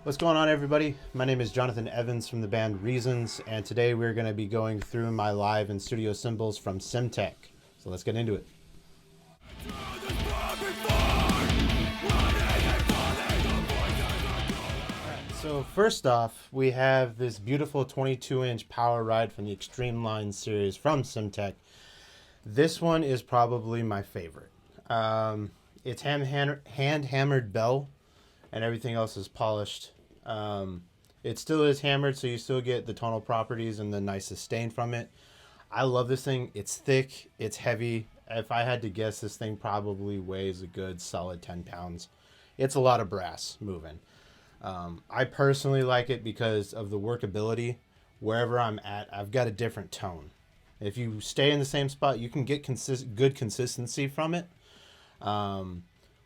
What's going on, everybody? My name is Jonathan Evans from the band Reasons, and today we're going to be going through my live and studio cymbals from Cymbtek. So let's get into it. So first off, we have this beautiful 22-inch power ride from the Xtreme line series from Cymbtek. This one is probably my favorite. It's hand-hammered bell, and everything else is polished. It still is hammered, so you still get the tonal properties and the nice sustain from it. I love this thing. It's thick, it's heavy. If I had to guess, this thing probably weighs a good solid 10 pounds. It's a lot of brass moving. I personally like it because of the workability. Wherever I'm at, I've got a different tone. If you stay in the same spot, you can get good consistency from it.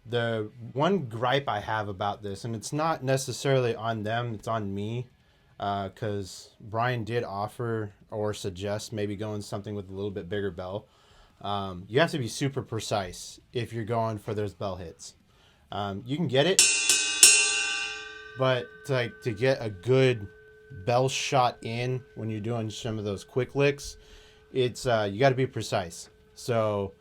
The one gripe I have about this, and it's not necessarily on them, it's on me, because Brian did offer or suggest maybe going something with a little bit bigger bell. You have to be super precise if you're going for those bell hits. You can get it, but to get a good bell shot in when you're doing some of those quick licks, it's you got to be precise. So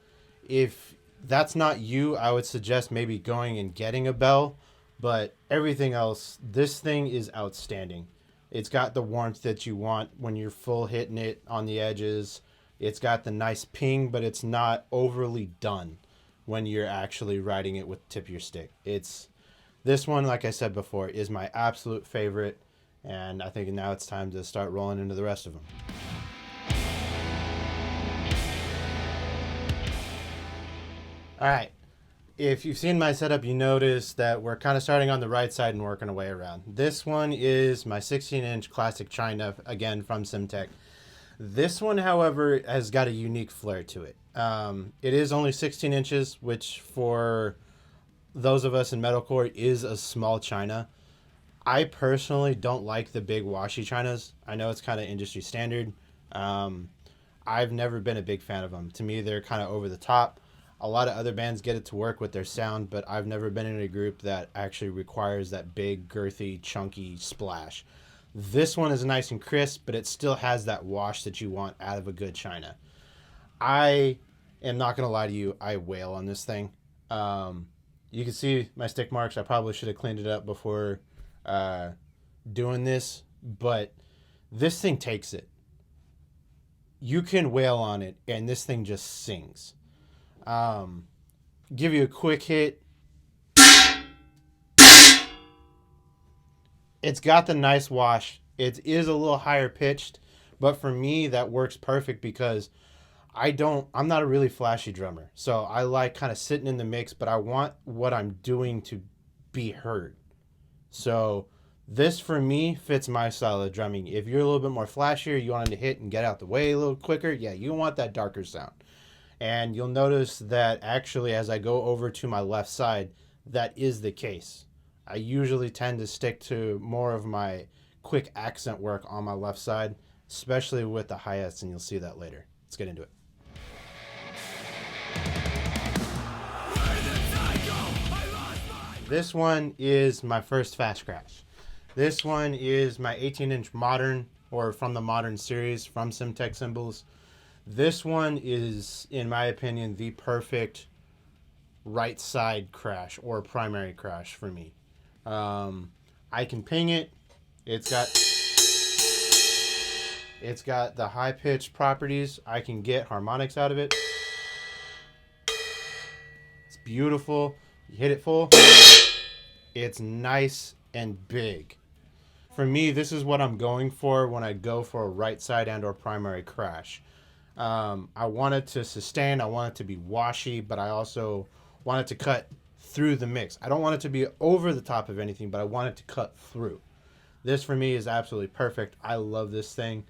if that's not you, I would suggest maybe going and getting a bell. But everything else, this thing is outstanding. It's got the warmth that you want when you're full hitting it on the edges. It's got the nice ping, but it's not overly done when you're actually riding it with the tip of your stick. This one, like I said before, is my absolute favorite, and I think now it's time to start rolling into the rest of them. All right, if you've seen my setup, you notice that we're kind of starting on the right side and working our way around. This one is my 16-inch classic China, again, from Cymbtek. This one, however, has got a unique flair to it. It is only 16 inches, which for those of us in metalcore is a small China. I personally don't like the big washy Chinas. I know it's kind of industry standard. I've never been a big fan of them. To me, they're kind of over the top. A lot of other bands get it to work with their sound, but I've never been in a group that actually requires that big, girthy, chunky splash. This one is nice and crisp, but it still has that wash that you want out of a good China. I am not going to lie to you, I wail on this thing. You can see my stick marks. I probably should have cleaned it up before doing this, but this thing takes it. You can wail on it, and this thing just sings. Give you a quick hit. It's got the nice wash. It is a little higher pitched, but for me that works perfect because I'm not a really flashy drummer. So I like kind of sitting in the mix, but I want what I'm doing to be heard. So this for me fits my style of drumming. If you're a little bit more flashier, you want to hit and get out the way a little quicker, yeah, you want that darker sound. And you'll notice that actually as I go over to my left side, that is the case. I usually tend to stick to more of my quick accent work on my left side, especially with the hi-hats, and you'll see that later. Let's get into it. This one is my first fast crash. This one is my 18-inch modern, or from the modern series from Cymbtek cymbals. This one is, in my opinion, the perfect right side crash or primary crash for me. I can ping it. It's got the high pitched properties. I can get harmonics out of it. It's beautiful. You hit it full. It's nice and big. For me, this is what I'm going for when I go for a right side and or primary crash. I want it to sustain. I want it to be washy, but I also want it to cut through the mix. I don't want it to be over the top of anything, but I want it to cut through. This for me is absolutely perfect. I love this thing.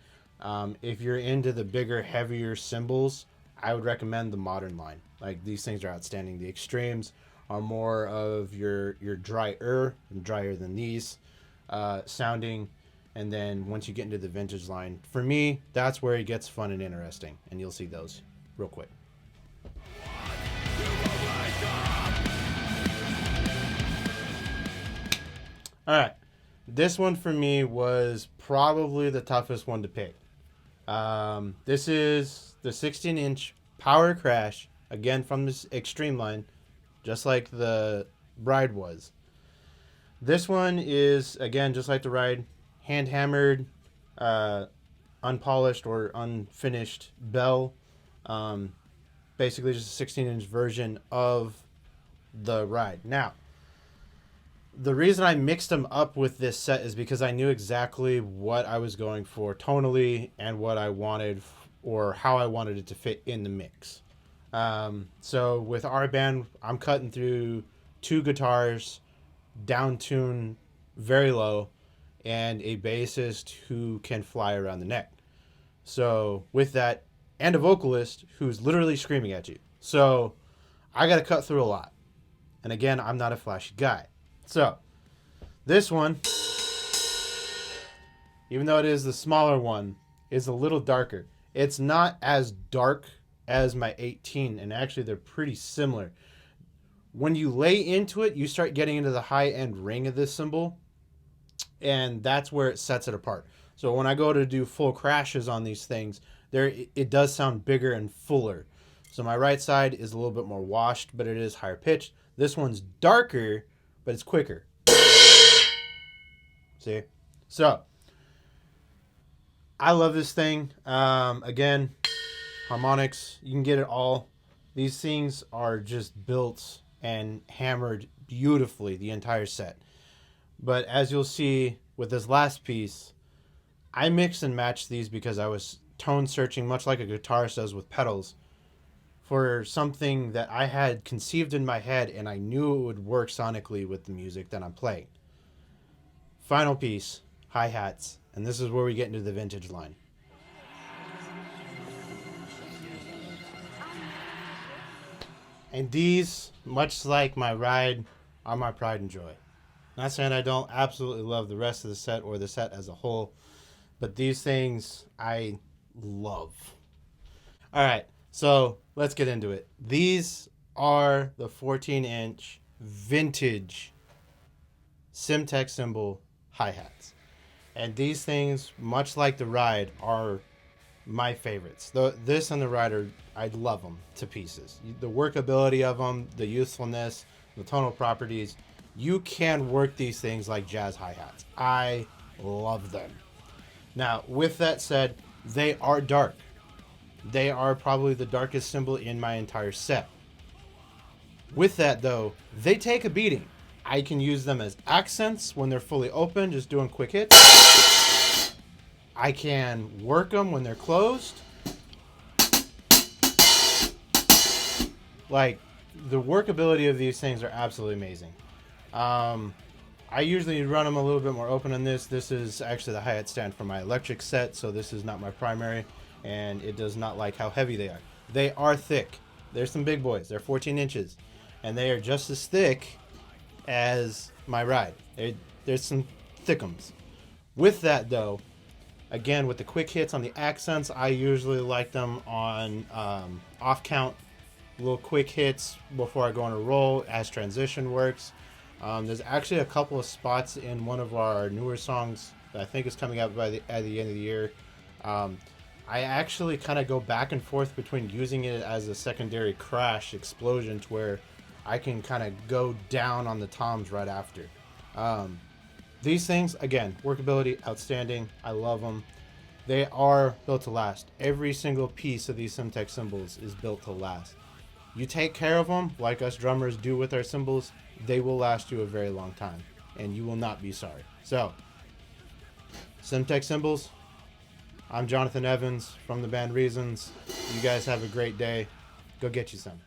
If you're into the bigger, heavier cymbals, I would recommend the modern line. Like, these things are outstanding. The Xtremes are more of your drier than these sounding. And then once you get into the vintage line, for me, that's where it gets fun and interesting. And you'll see those real quick. All right. This one for me was probably the toughest one to pick. This is the 16-inch Power Crash, again from this Xtreme line, just like the Ride was. This one is, again, just like the Ride, hand-hammered, unpolished or unfinished bell. Basically just a 16-inch version of the Ride. Now, the reason I mixed them up with this set is because I knew exactly what I was going for tonally and what I wanted or how I wanted it to fit in the mix. So with our band, I'm cutting through 2 guitars, down tune very low, and a bassist who can fly around the neck. So with that, and a vocalist who's literally screaming at you. So I got to cut through a lot. And again, I'm not a flashy guy. So this one, even though it is the smaller one, is a little darker. It's not as dark as my 18, and actually they're pretty similar. When you lay into it, you start getting into the high-end ring of this cymbal, and that's where it sets it apart. So when I go to do full crashes on these things, it does sound bigger and fuller. So my right side is a little bit more washed, but it is higher pitched. This one's darker, but it's quicker. See? So, I love this thing. Again, harmonics, you can get it all. These things are just built and hammered beautifully, the entire set. But as you'll see with this last piece, I mix and match these because I was tone searching, much like a guitarist does with pedals, for something that I had conceived in my head and I knew it would work sonically with the music that I'm playing. Final piece, hi-hats, and this is where we get into the vintage line. And these, much like my Ride, are my pride and joy. Not saying I don't absolutely love the rest of the set or the set as a whole, but these things I love. All right, so let's get into it. These are the 14-inch vintage Cymbtek cymbal hi-hats. And these things, much like the Ride, are my favorites. This and the Ride, I love them to pieces. The workability of them, the usefulness, the tonal properties. You can work these things like jazz hi-hats. I love them. Now, with that said, they are dark. They are probably the darkest cymbal in my entire set. With that, though, they take a beating. I can use them as accents when they're fully open, just doing quick hits. I can work them when they're closed. Like, the workability of these things are absolutely amazing. I usually run them a little bit more open on this. This is actually the hi-hat stand for my electric set, so this is not my primary, and it does not like how heavy they are. They are thick. They're some big boys. They're 14 inches, and they are just as thick as my Ride. There's some thickums. With that, though, again, with the quick hits on the accents, I usually like them on off-count, little quick hits before I go on a roll as transition works. There's actually a couple of spots in one of our newer songs that I think is coming out at the end of the year. I actually kind of go back and forth between using it as a secondary crash explosion to where I can kind of go down on the toms right after. These things, again, workability, outstanding. I love them. They are built to last. Every single piece of these Cymbtek cymbals is built to last. You take care of them like us drummers do with our cymbals, they will last you a very long time, and you will not be sorry. So, Cymbtek cymbals, I'm Jonathan Evans from the band Reasons. You guys have a great day. Go get you some.